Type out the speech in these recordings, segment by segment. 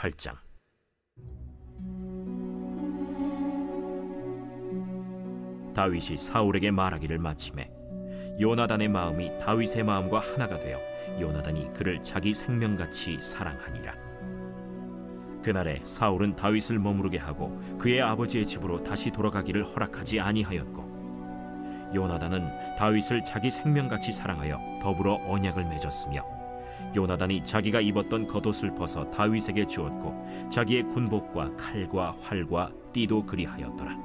18장. 다윗이 사울에게 말하기를 마치매 요나단의 마음이 다윗의 마음과 하나가 되어 요나단이 그를 자기 생명같이 사랑하니라. 그날에 사울은 다윗을 머무르게 하고 그의 아버지의 집으로 다시 돌아가기를 허락하지 아니하였고, 요나단은 다윗을 자기 생명같이 사랑하여 더불어 언약을 맺었으며, 요나단이 자기가 입었던 겉옷을 벗어 다윗에게 주었고 자기의 군복과 칼과 활과 띠도 그리하였더라.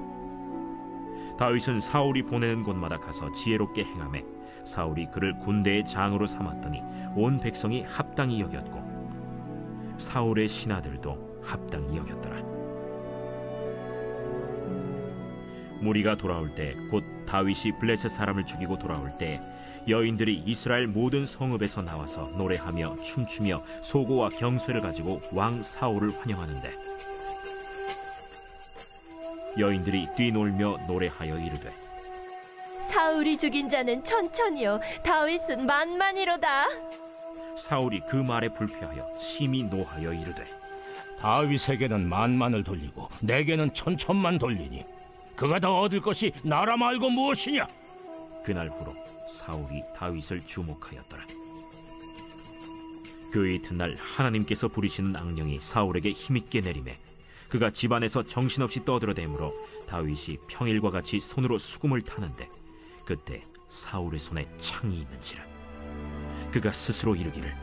다윗은 사울이 보내는 곳마다 가서 지혜롭게 행하매 사울이 그를 군대의 장으로 삼았더니 온 백성이 합당히 여겼고 사울의 신하들도 합당히 여겼더라. 무리가 돌아올 때 곧 다윗이 블레셋 사람을 죽이고 돌아올 때 여인들이 이스라엘 모든 성읍에서 나와서 노래하며 춤추며 소고와 경쇠를 가지고 왕 사울을 환영하는데, 여인들이 뛰놀며 노래하여 이르되 사울이 죽인 자는 천천히요 다윗은 만만이로다. 사울이 그 말에 불쾌하여 심히 노하여 이르되 다윗에게는 만만을 돌리고 내게는 천천만 돌리니 그가 더 얻을 것이 나라 말고 무엇이냐? 그날 후로 사울이 다윗을 주목하였더라. 그 이튿날 하나님께서 부리시는 악령이 사울에게 힘있게 내리매 그가 집안에서 정신없이 떠들어대므로 다윗이 평일과 같이 손으로 수금을 타는데 그때 사울의 손에 창이 있는지라. 그가 스스로 이르기를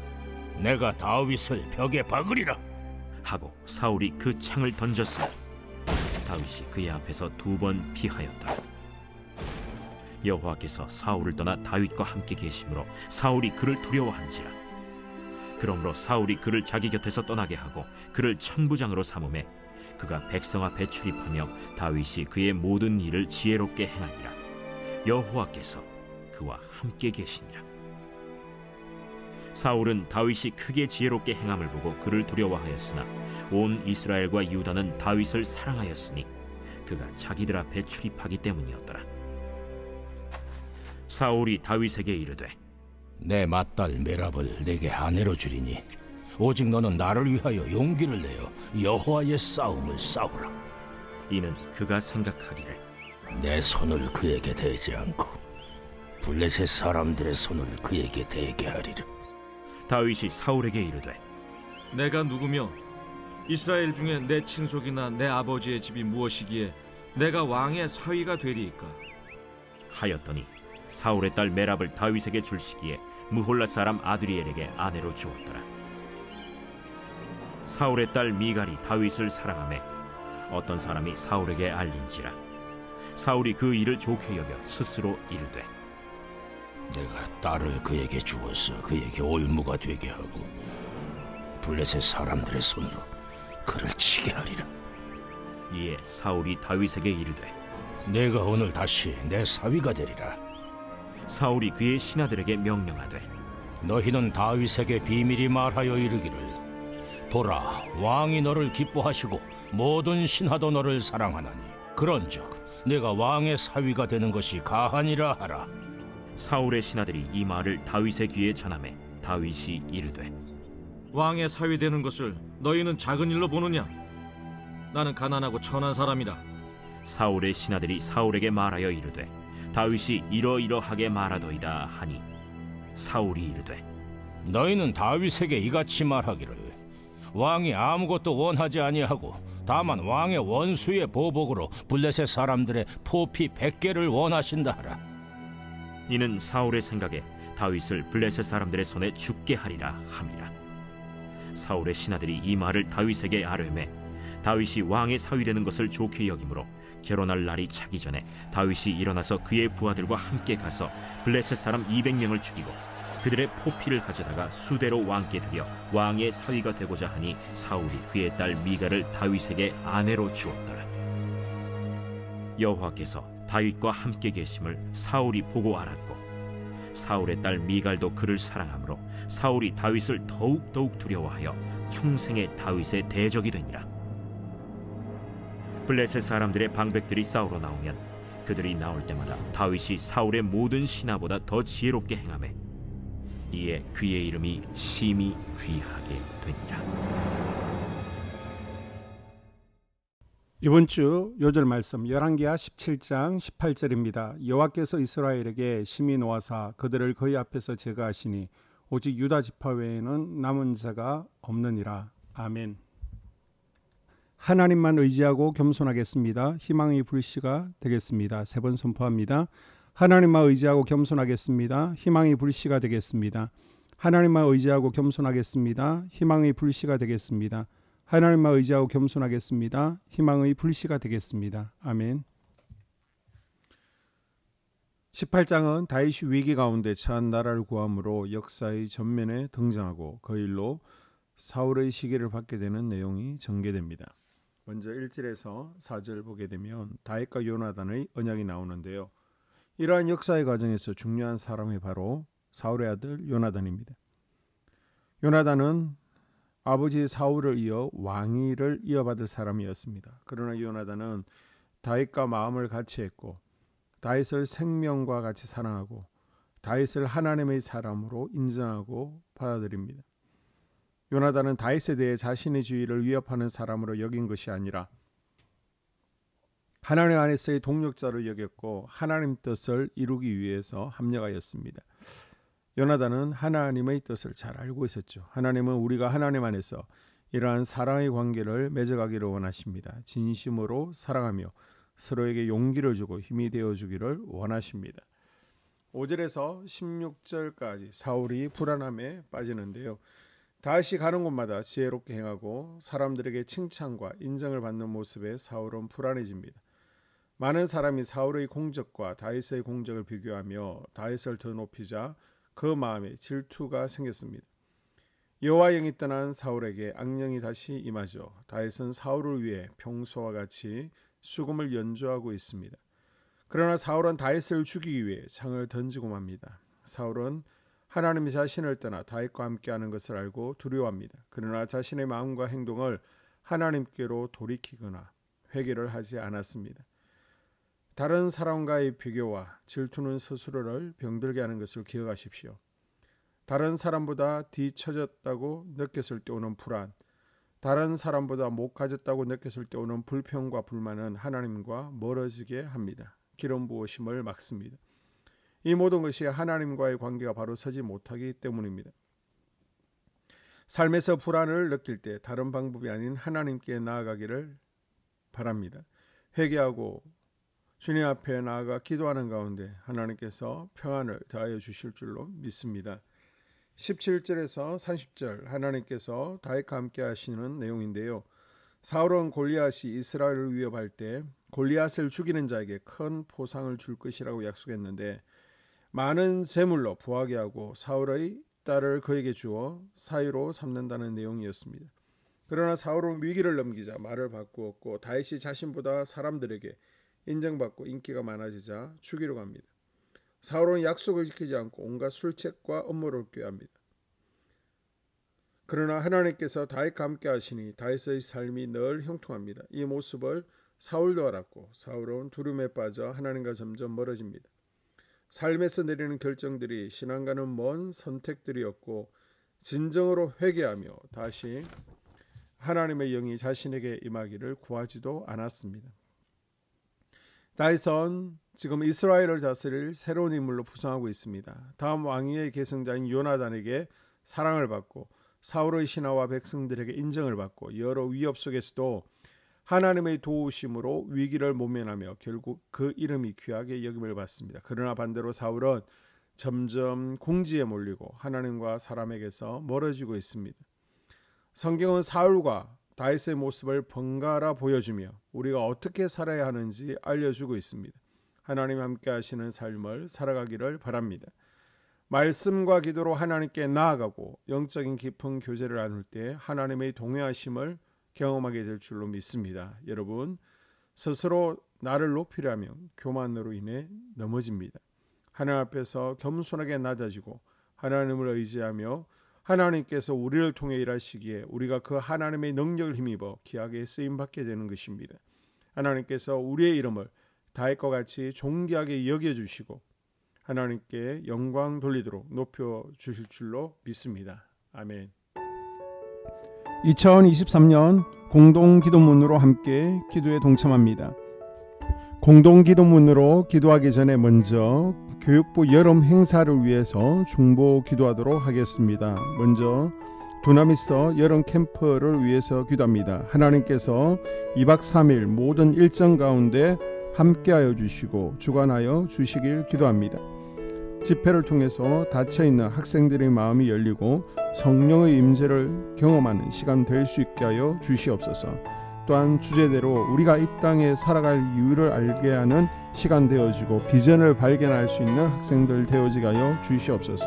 내가 다윗을 벽에 박으리라 하고 사울이 그 창을 던졌으니 다윗이 그의 앞에서 2번 피하였더라. 여호와께서 사울을 떠나 다윗과 함께 계심으로 사울이 그를 두려워한지라. 그러므로 사울이 그를 자기 곁에서 떠나게 하고 그를 천부장으로 삼음에 그가 백성 앞에 출입하며 다윗이 그의 모든 일을 지혜롭게 행하니라. 여호와께서 그와 함께 계시니라. 사울은 다윗이 크게 지혜롭게 행함을 보고 그를 두려워하였으나 온 이스라엘과 유다는 다윗을 사랑하였으니 그가 자기들 앞에 출입하기 때문이었더라. 사울이 다윗에게 이르되 내 맏딸 메랍을 내게 아내로 주리니 오직 너는 나를 위하여 용기를 내어 여호와의 싸움을 싸우라. 이는 그가 생각하기를 내 손을 그에게 대지 않고 블레셋 사람들의 손을 그에게 대게 하리라. 다윗이 사울에게 이르되 내가 누구며 이스라엘 중에 내 친속이나 내 아버지의 집이 무엇이기에 내가 왕의 사위가 되리이까 하였더니 사울의 딸 메랍을 다윗에게 줄 시기에 무홀라 사람 아드리엘에게 아내로 주었더라. 사울의 딸 미갈이 다윗을 사랑하매 어떤 사람이 사울에게 알린지라. 사울이 그 일을 좋게 여겨 스스로 이르되 내가 딸을 그에게 주어서 그에게 올무가 되게 하고 블레셋 사람들의 손으로 그를 치게 하리라. 이에 사울이 다윗에게 이르되 내가 오늘 다시 내 사위가 되리라. 사울이 그의 신하들에게 명령하되 너희는 다윗에게 비밀히 말하여 이르기를 보라, 왕이 너를 기뻐하시고 모든 신하도 너를 사랑하나니 그런즉 내가 왕의 사위가 되는 것이 가하니라 하라. 사울의 신하들이 이 말을 다윗의 귀에 전하매 다윗이 이르되 왕의 사위 되는 것을 너희는 작은 일로 보느냐? 나는 가난하고 천한 사람이라. 사울의 신하들이 사울에게 말하여 이르되 다윗이 이러이러하게 말하더이다 하니 사울이 이르되 너희는 다윗에게 이같이 말하기를 왕이 아무것도 원하지 아니하고 다만 왕의 원수의 보복으로 블레셋 사람들의 포피 100개를 원하신다 하라. 이는 사울의 생각에 다윗을 블레셋 사람들의 손에 죽게 하리라 함이라. 사울의 신하들이 이 말을 다윗에게 아뢰매 다윗이 왕의 사위 되는 것을 좋게 여기므로 결혼할 날이 차기 전에 다윗이 일어나서 그의 부하들과 함께 가서 블레셋 사람 200명을 죽이고 그들의 포피를 가져다가 수대로 왕께 드려 왕의 사위가 되고자 하니 사울이 그의 딸 미갈을 다윗에게 아내로 주었더라. 여호와께서 다윗과 함께 계심을 사울이 보고 알았고 사울의 딸 미갈도 그를 사랑하므로 사울이 다윗을 더욱 두려워하여 평생에 다윗의 대적이 되니라. 블레셋 사람들의 방백들이 싸우러 나오면 그들이 나올 때마다 다윗이 사울의 모든 신하보다 더 지혜롭게 행하매 이에 그의 이름이 심히 귀하게 되니라. 이번 주 요절 말씀 열왕기하 17장 18절입니다. 여호와께서 이스라엘에게 심히 노하사 그들을 그의 앞에서 제거하시니 오직 유다 지파 외에는 남은 자가 없느니라. 아멘. 하나님만 의지하고 겸손하겠습니다. 희망의 불씨가 되겠습니다. 3번 선포합니다. 하나님만 의지하고 겸손하겠습니다. 희망의 불씨가 되겠습니다. 하나님만 의지하고 겸손하겠습니다. 희망의 불씨가 되겠습니다. 하나님만 의지하고 겸손하겠습니다. 희망의 불씨가 되겠습니다. 아멘. 18장은 다윗이 위기 가운데 처한 나라를 구함으로 역사의 전면에 등장하고 그 일로 사울의 시기를 받게 되는 내용이 전개됩니다. 먼저 1절에서 4절 보게 되면 다윗과 요나단의 언약이 나오는데요. 이러한 역사의 과정에서 중요한 사람이 바로 사울의 아들 요나단입니다. 요나단은 아버지 사울을 이어 왕위를 이어받을 사람이었습니다. 그러나 요나단은 다윗과 마음을 같이 했고 다윗을 생명과 같이 사랑하고 다윗을 하나님의 사람으로 인정하고 받아들입니다. 요나단은 다윗에 대해 자신의 지위를 위협하는 사람으로 여긴 것이 아니라 하나님 안에서의 동력자로 여겼고 하나님 뜻을 이루기 위해서 합력하였습니다. 요나단은 하나님의 뜻을 잘 알고 있었죠. 하나님은 우리가 하나님 안에서 이러한 사랑의 관계를 맺어가기를 원하십니다. 진심으로 사랑하며 서로에게 용기를 주고 힘이 되어주기를 원하십니다. 5절에서 16절까지 사울이 불안함에 빠지는데요. 다시 가는 곳마다 지혜롭게 행하고 사람들에게 칭찬과 인정을 받는 모습에 사울은 불안해집니다. 많은 사람이 사울의 공적과 다윗의 공적을 비교하며 다윗을 더 높이자 그 마음에 질투가 생겼습니다. 여호와 영이 떠난 사울에게 악령이 다시 임하죠. 다윗은 사울을 위해 평소와 같이 수금을 연주하고 있습니다. 그러나 사울은 다윗을 죽이기 위해 창을 던지고 맙니다. 사울은 하나님이 자신을 떠나 다윗과 함께하는 것을 알고 두려워합니다. 그러나 자신의 마음과 행동을 하나님께로 돌이키거나 회개를 하지 않았습니다. 다른 사람과의 비교와 질투는 스스로를 병들게 하는 것을 기억하십시오. 다른 사람보다 뒤처졌다고 느꼈을 때 오는 불안, 다른 사람보다 못 가졌다고 느꼈을 때 오는 불평과 불만은 하나님과 멀어지게 합니다. 기름 부으심을 막습니다. 이 모든 것이 하나님과의 관계가 바로 서지 못하기 때문입니다. 삶에서 불안을 느낄 때 다른 방법이 아닌 하나님께 나아가기를 바랍니다. 회개하고 주님 앞에 나아가 기도하는 가운데 하나님께서 평안을 더하여 주실 줄로 믿습니다. 17절에서 30절 하나님께서 다윗과 함께 하시는 내용인데요. 사울은 골리앗이 이스라엘을 위협할 때 골리앗을 죽이는 자에게 큰 포상을 줄 것이라고 약속했는데 많은 제물로 부하게 하고 사울의 딸을 그에게 주어 사위로 삼는다는 내용이었습니다. 그러나 사울은 위기를 넘기자 말을 바꾸었고 다윗이 자신보다 사람들에게 인정받고 인기가 많아지자 죽이려고 합니다. 사울은 약속을 지키지 않고 온갖 술책과 업무를 꾀합니다. 그러나 하나님께서 다윗과 함께 하시니 다윗의 삶이 늘 형통합니다. 이 모습을 사울도 알았고 사울은 두려움에 빠져 하나님과 점점 멀어집니다. 삶에서 내리는 결정들이 신앙과는 먼 선택들이었고 진정으로 회개하며 다시 하나님의 영이 자신에게 임하기를 구하지도 않았습니다. 다윗은 지금 이스라엘을 다스릴 새로운 인물로 부상하고 있습니다. 다음 왕위의 계승자인 요나단에게 사랑을 받고 사울의 신하와 백성들에게 인정을 받고 여러 위협 속에서도 하나님의 도우심으로 위기를 모면하며 결국 그 이름이 귀하게 여김을 받습니다. 그러나 반대로 사울은 점점 궁지에 몰리고 하나님과 사람에게서 멀어지고 있습니다. 성경은 사울과 다윗의 모습을 번갈아 보여주며 우리가 어떻게 살아야 하는지 알려주고 있습니다. 하나님 함께 하시는 삶을 살아가기를 바랍니다. 말씀과 기도로 하나님께 나아가고 영적인 깊은 교제를 나눌 때 하나님의 동행하심을 경험하게 될 줄로 믿습니다. 여러분, 스스로 나를 높이려 하면 교만으로 인해 넘어집니다. 하나님 앞에서 겸손하게 낮아지고 하나님을 의지하며 하나님께서 우리를 통해 일하시기에 우리가 그 하나님의 능력을 힘입어 귀하게 쓰임받게 되는 것입니다. 하나님께서 우리의 이름을 다윗과 같이 존귀하게 여겨주시고 하나님께 영광 돌리도록 높여주실 줄로 믿습니다. 아멘. 2023년 공동기도문으로 함께 기도에 동참합니다. 공동기도문으로 기도하기 전에 먼저 교육부 여름 행사를 위해서 중보 기도하도록 하겠습니다. 먼저 두나미스 여름 캠프를 위해서 기도합니다. 하나님께서 2박 3일 모든 일정 가운데 함께하여 주시고 주관하여 주시길 기도합니다. 집회를 통해서 닫혀있는 학생들의 마음이 열리고 성령의 임재를 경험하는 시간 될 수 있게 하여 주시옵소서. 또한 주제대로 우리가 이 땅에 살아갈 이유를 알게 하는 시간 되어지고 비전을 발견할 수 있는 학생들 되어지게 하여 주시옵소서.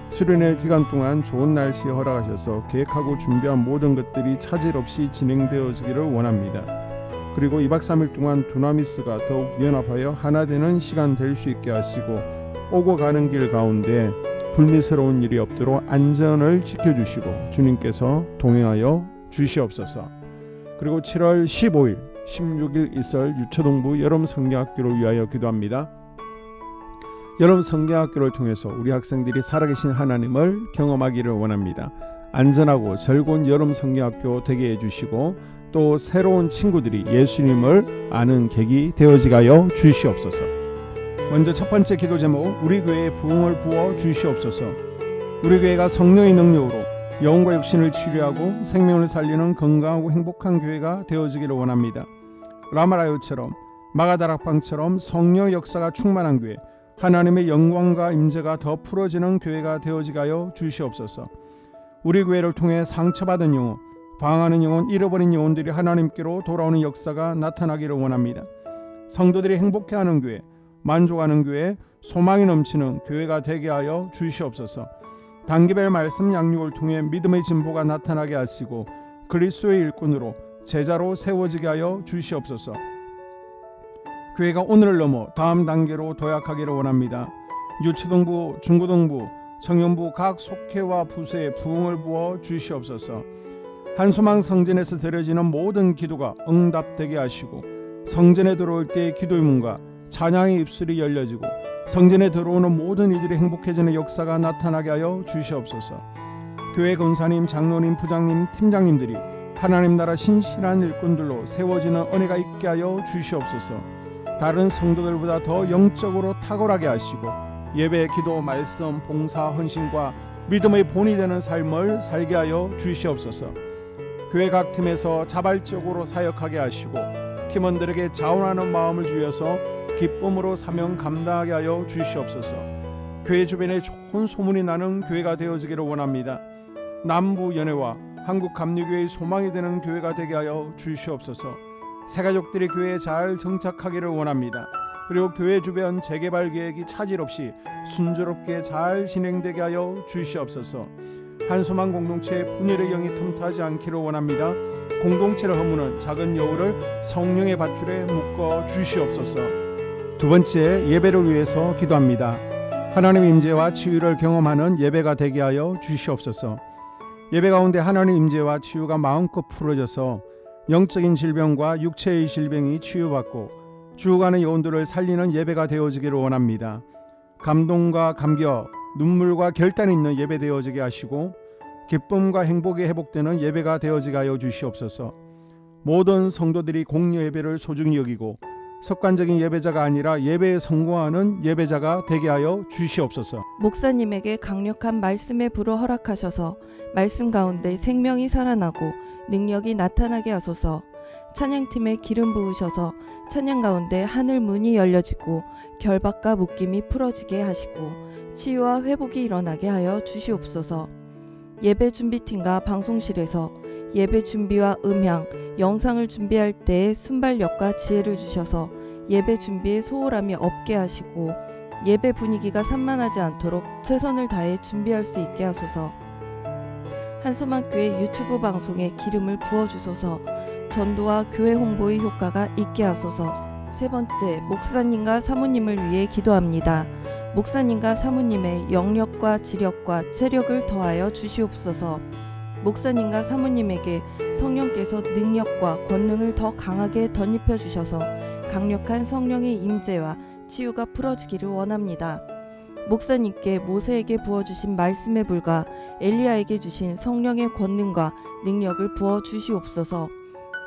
수련회 기간 동안 좋은 날씨 허락하셔서 계획하고 준비한 모든 것들이 차질 없이 진행되어지기를 원합니다. 그리고 2박 3일 동안 두나미스가 더욱 연합하여 하나 되는 시간 될 수 있게 하시고 오고 가는 길 가운데 불미스러운 일이 없도록 안전을 지켜주시고 주님께서 동행하여 주시옵소서. 그리고 7월 15일, 16일 이설 유초동부 여름 성경학교를 위하여 기도합니다. 여름 성경학교를 통해서 우리 학생들이 살아계신 하나님을 경험하기를 원합니다. 안전하고 즐거운 여름 성경학교 되게 해주시고 또 새로운 친구들이 예수님을 아는 계기 되어지게 하여 주시옵소서. 먼저 첫 번째 기도 제목, 우리 교회에 부흥을 부어 주시옵소서. 우리 교회가 성령의 능력으로 영혼과 육신을 치료하고 생명을 살리는 건강하고 행복한 교회가 되어지기를 원합니다. 라마라요처럼 마가다락방처럼 성령 역사가 충만한 교회, 하나님의 영광과 임재가 더 풀어지는 교회가 되어지게 하여 주시옵소서. 우리 교회를 통해 상처받은 영혼, 방황하는 영혼, 잃어버린 영혼들이 하나님께로 돌아오는 역사가 나타나기를 원합니다. 성도들이 행복해하는 교회, 만족하는 교회, 소망이 넘치는 교회가 되게 하여 주시옵소서. 단기별 말씀 양육을 통해 믿음의 진보가 나타나게 하시고 그리스도의 일꾼으로 제자로 세워지게 하여 주시옵소서. 교회가 오늘을 넘어 다음 단계로 도약하기를 원합니다. 유초동부, 중고동부, 청년부 각 속회와 부서에 부흥을 부어 주시옵소서. 한소망 성전에서 드려지는 모든 기도가 응답되게 하시고 성전에 들어올 때의 기도의 문과 찬양의 입술이 열려지고 성전에 들어오는 모든 이들이 행복해지는 역사가 나타나게 하여 주시옵소서. 교회 권사님, 장로님, 부장님, 팀장님들이 하나님 나라 신실한 일꾼들로 세워지는 은혜가 있게 하여 주시옵소서. 다른 성도들보다 더 영적으로 탁월하게 하시고 예배, 기도, 말씀, 봉사, 헌신과 믿음의 본이 되는 삶을 살게 하여 주시옵소서. 교회 각 팀에서 자발적으로 사역하게 하시고 팀원들에게 자원하는 마음을 주셔서 기쁨으로 사명 감당하게 하여 주시옵소서. 교회 주변에 좋은 소문이 나는 교회가 되어지기를 원합니다. 남부 연회와 한국 감리교회의 소망이 되는 교회가 되게 하여 주시옵소서. 새가족들이 교회에 잘 정착하기를 원합니다. 그리고 교회 주변 재개발 계획이 차질 없이 순조롭게 잘 진행되게 하여 주시옵소서. 한소망 공동체의 분열의 영이 틈타지 않기를 원합니다. 공동체를 허무는 작은 여우를 성령의 밧줄에 묶어 주시옵소서. 두 번째, 예배를 위해서 기도합니다. 하나님의 임재와 치유를 경험하는 예배가 되게 하여 주시옵소서. 예배 가운데 하나님의 임재와 치유가 마음껏 풀어져서 영적인 질병과 육체의 질병이 치유받고 죽어가는 영혼들을 살리는 예배가 되어지기를 원합니다. 감동과 감격, 눈물과 결단이 있는 예배 되어지게 하시고 기쁨과 행복이 회복되는 예배가 되어지게 하여 주시옵소서. 모든 성도들이 공여 예배를 소중히 여기고 습관적인 예배자가 아니라 예배에 성공하는 예배자가 되게 하여 주시옵소서. 목사님에게 강력한 말씀의 불을 허락하셔서 말씀 가운데 생명이 살아나고 능력이 나타나게 하소서. 찬양팀에 기름 부으셔서 찬양 가운데 하늘 문이 열려지고 결박과 묶임이 풀어지게 하시고 치유와 회복이 일어나게 하여 주시옵소서. 예배 준비팀과 방송실에서 예배 준비와 음향, 영상을 준비할 때에 순발력과 지혜를 주셔서 예배 준비에 소홀함이 없게 하시고 예배 분위기가 산만하지 않도록 최선을 다해 준비할 수 있게 하소서. 한소망교회 유튜브 방송에 기름을 부어주소서. 전도와 교회 홍보의 효과가 있게 하소서. 세 번째, 목사님과 사모님을 위해 기도합니다. 목사님과 사모님의 영력과 지력과 체력을 더하여 주시옵소서. 목사님과 사모님에게 성령께서 능력과 권능을 더 강하게 덧입혀 주셔서 강력한 성령의 임재와 치유가 풀어지기를 원합니다. 목사님께 모세에게 부어주신 말씀의 불과 엘리야에게 주신 성령의 권능과 능력을 부어 주시옵소서.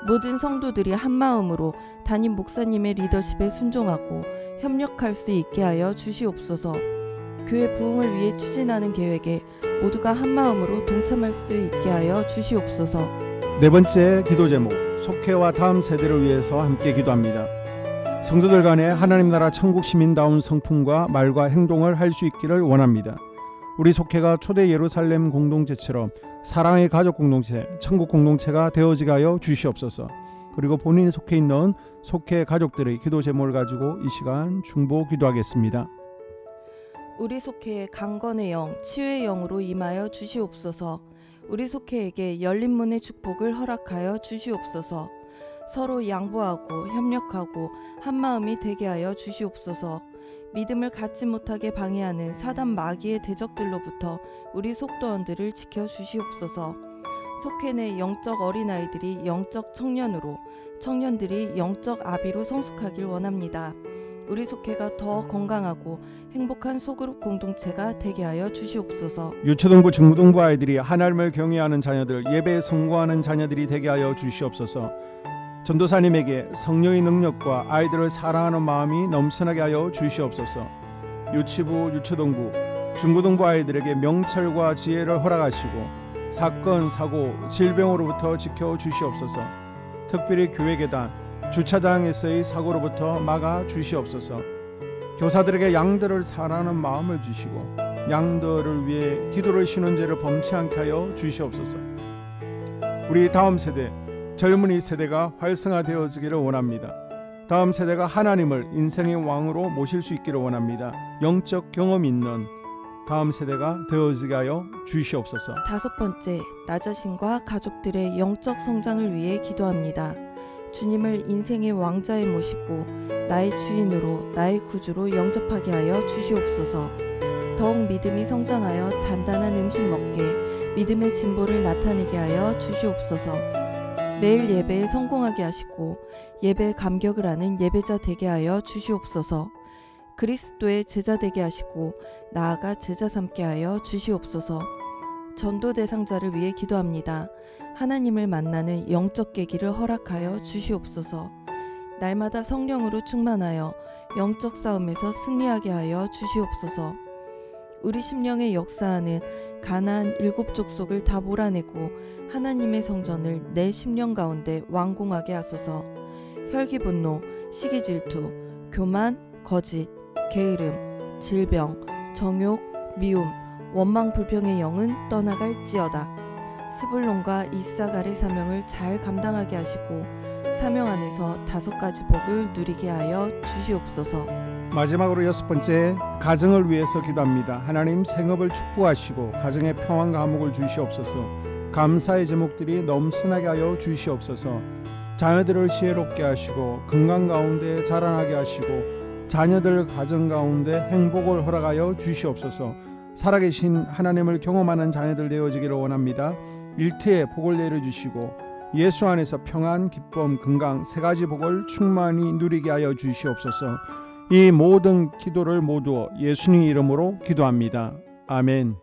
모든 성도들이 한마음으로 담임 목사님의 리더십에 순종하고 협력할 수 있게 하여 주시옵소서. 교회 부흥을 위해 추진하는 계획에 모두가 한마음으로 동참할 수 있게 하여 주시옵소서. 네 번째 기도 제목, 속회와 다음 세대를 위해서 함께 기도합니다. 성도들 간에 하나님 나라 천국 시민다운 성품과 말과 행동을 할 수 있기를 원합니다. 우리 속회가 초대 예루살렘 공동체처럼 사랑의 가족 공동체, 천국 공동체가 되어지게 하여 주시옵소서. 그리고 본인이 속해 있는 속회 가족들의 기도 제목을 가지고 이 시간 중보 기도하겠습니다. 우리 속회에 강건의 영, 치유의 영으로 임하여 주시옵소서. 우리 속회에게 열린 문의 축복을 허락하여 주시옵소서. 서로 양보하고 협력하고 한마음이 되게 하여 주시옵소서. 믿음을 갖지 못하게 방해하는 사단 마귀의 대적들로부터 우리 속도원들을 지켜 주시옵소서. 속회 내 영적 어린아이들이 영적 청년으로, 청년들이 영적 아비로 성숙하길 원합니다. 우리 속회가 더 건강하고 행복한 소그룹 공동체가 되게 하여 주시옵소서. 유초등부, 중고등부 아이들이 하나님을 경외하는 자녀들, 예배에 성공하는 자녀들이 되게 하여 주시옵소서. 전도사님에게 성령의 능력과 아이들을 사랑하는 마음이 넘쳐나게 하여 주시옵소서. 유치부, 유초등부, 중고등부 아이들에게 명철과 지혜를 허락하시고 사건, 사고, 질병으로부터 지켜 주시옵소서. 특별히 교회계단, 주차장에서의 사고로부터 막아 주시옵소서. 교사들에게 양들을 사랑하는 마음을 주시고 양들을 위해 기도를 쉬는 죄를 범치 않게 하여 주시옵소서. 우리 다음 세대, 젊은이 세대가 활성화되어지기를 원합니다. 다음 세대가 하나님을 인생의 왕으로 모실 수 있기를 원합니다. 영적 경험이 있는 다음 세대가 되어지게 하여 주시옵소서. 다섯 번째, 나 자신과 가족들의 영적 성장을 위해 기도합니다. 주님을 인생의 왕자에 모시고 나의 주인으로, 나의 구주로 영접하게 하여 주시옵소서. 더욱 믿음이 성장하여 단단한 음식 먹게 믿음의 진보를 나타내게 하여 주시옵소서. 매일 예배에 성공하게 하시고 예배에 감격을 하는 예배자 되게 하여 주시옵소서. 그리스도의 제자 되게 하시고 나아가 제자 삼게 하여 주시옵소서. 전도 대상자를 위해 기도합니다. 하나님을 만나는 영적 계기를 허락하여 주시옵소서. 날마다 성령으로 충만하여 영적 싸움에서 승리하게 하여 주시옵소서. 우리 심령에 역사하는 가나안 7 족속을 다 몰아내고 하나님의 성전을 내 심령 가운데 완공하게 하소서. 혈기 분노, 시기 질투, 교만, 거짓, 게으름, 질병, 정욕, 미움, 원망 불평의 영은 떠나갈지어다. 스불론과 이사갈의 사명을 잘 감당하게 하시고 사명 안에서 5가지 복을 누리게 하여 주시옵소서. 마지막으로 6번째, 가정을 위해서 기도합니다. 하나님 생업을 축복하시고 가정에 평안과 화목을 주시옵소서. 감사의 제목들이 넘쳐나게 하여 주시옵소서. 자녀들을 지혜롭게 하시고 건강 가운데 자라나게 하시고 자녀들 가정 가운데 행복을 허락하여 주시옵소서. 살아계신 하나님을 경험하는 자녀들 되어지기를 원합니다. 일터에 복을 내려주시고 예수 안에서 평안, 기쁨, 건강 3가지 복을 충만히 누리게 하여 주시옵소서. 이 모든 기도를 모두 예수님 이름으로 기도합니다. 아멘.